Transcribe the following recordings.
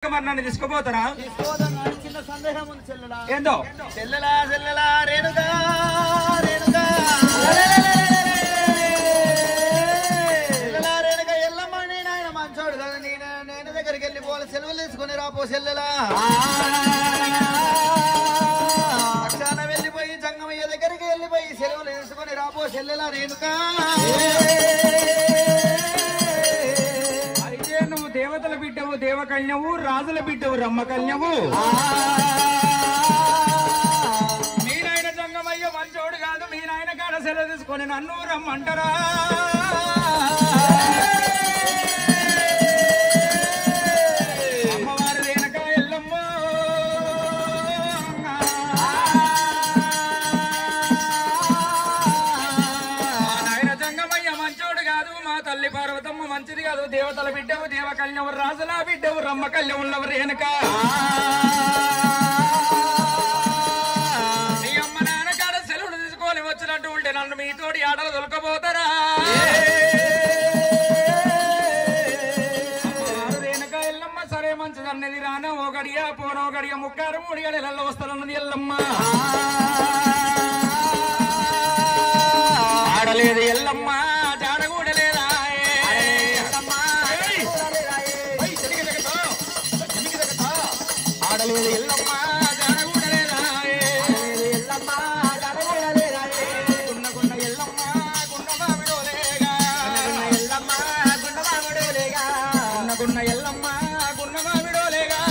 నన్ను తీసుకుపోతారా? చిన్న సందేహం ఉంది చెల్లెలా. ఏందో చెల్లెలా చెల్లెలా రేణుగా రేణుగా చెల్లెలా రేణుగా ఎల్లమ్మని నాయన మంచోడు కదా. నేను దగ్గరికి వెళ్ళి పోలే సెలవులు తీసుకుని రాపో చెల్లెలా. పక్షాన వెళ్ళిపోయి జంగమయ్య దగ్గరికి వెళ్ళిపోయి సెలవులు తీసుకుని రాపో చెల్లెలా రేణుగా. నువ్వు దేవతల బిడ్డవు దేవకన్యవు, రాజుల బిడ్డవు రమ్మకన్యవు. మీ నాయన జంగమయ్య మంచోడు కాదు, మీ నాయన కాడ సెలవు తీసుకొని నన్ను రమ్మంటారా? అమ్మవారి రేణుక ఎల్లమ్మ నాయన జంగమయ్య మంచోడు కాదు, మా తల్లి పార్వతమ్మ మంచిది కాదు. దేవతల బిడ్డవు దేవకన్యవు, రాజుల బిడ్డవు రమ్మకన్యవులవ రేణుక. నీ అమ్మ నాన్న కాడ సెలవులు తీసుకొని వచ్చినట్టు ఉంటే నన్ను మీతోటి ఆటలు దొరకపోతారా? రేణుక ఎల్లమ్మ సరే మంచిది అన్నది. రానా ఓ గడియ పోనో గడియ ముక్కారు 3 గడియలలో వస్తానన్నది ఎల్లమ్మ. ఆడలేదు ఎల్లమ్మ జాడగూడలేదా? ఆడలేదు ఎల్లమ్మ జాడగూడలేదా? గుండగుండ ఎల్లమ్మ గుండమామిడోలేగా. గుండగుండ ఎల్లమ్మ గుండమామిడోలేగా.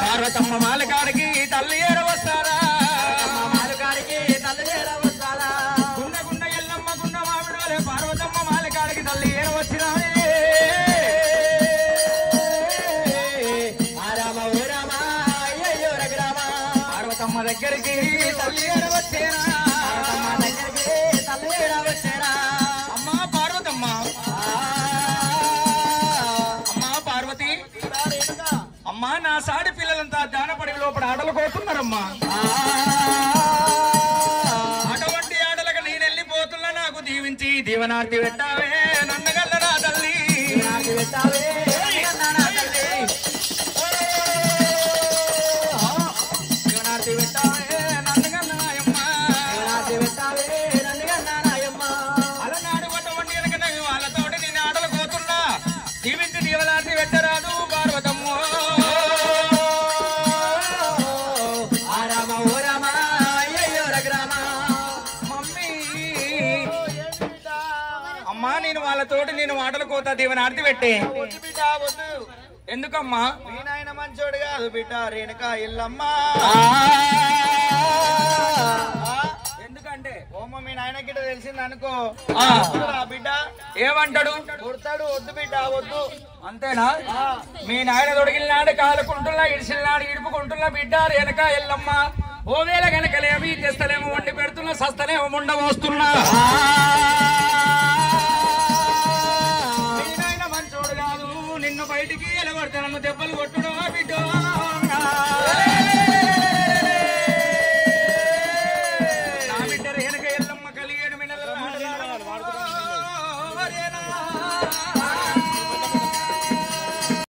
పార్వతమ్మ మాలకాడికి తల్లి ఏర వస్తారా? గుండగుండ ఎల్లమ్మ గుండమామిడోలే పార్వతమ్మ మాలకాడికి తల్లి ఏర వచ్చినా. పార్వతమ్మ దగ్గరికి తల్లి ఏర వచ్చేనా? అమ్మా పార్వతమ్మ, అమ్మా పార్వతి, అమ్మా నా సాడి పిల్లలంతా జానపడి లోపల ఆటలు కోతున్నారమ్మా. అటువంటి ఆటలకు నేనెళ్ళిపోతున్నా, నాకు దీవించి దీవనార్తి పెట్టావే నన్నగల్లరా తల్లి. దీవనార్తి పెట్టావే నన్నగల్లనాయమ్మ. అలనాడు అటువంటి వెనక వాళ్ళతోటి నేను ఆటలు కోతున్నా, దీవించి దీవనార్తి పెట్టరాదు పార్వతమ్మ. అమ్మా నేను వాళ్ళతోటి నేను ఆటలు కోతా దీవనార్తి పెట్టే. ఎందుకమ్మా? మీ నాయన మంచోడు కాదు బిడ్డ రేణుక ఎల్లమ్మ. ఎందుకంటే ఓమ్మ మీ నాయన గిట్ట తెలిసింది అనుకో బిడ్డ ఏమంటాడు? కొడతాడు. వద్దు బిడ్డ వద్దు. అంతేనా? మీ నాయన తొడిగిలినాడు కాలుకుంటున్నా, ఇడిసినాడు ఇడుపుకుంటున్నా బిడ్డ రేణుక ఎల్లమ్మ. ఓవేళ గనకలేమి తెస్తలేమో వండి పెడుతున్నా, సస్తలేమో ముండ మోస్తున్నా.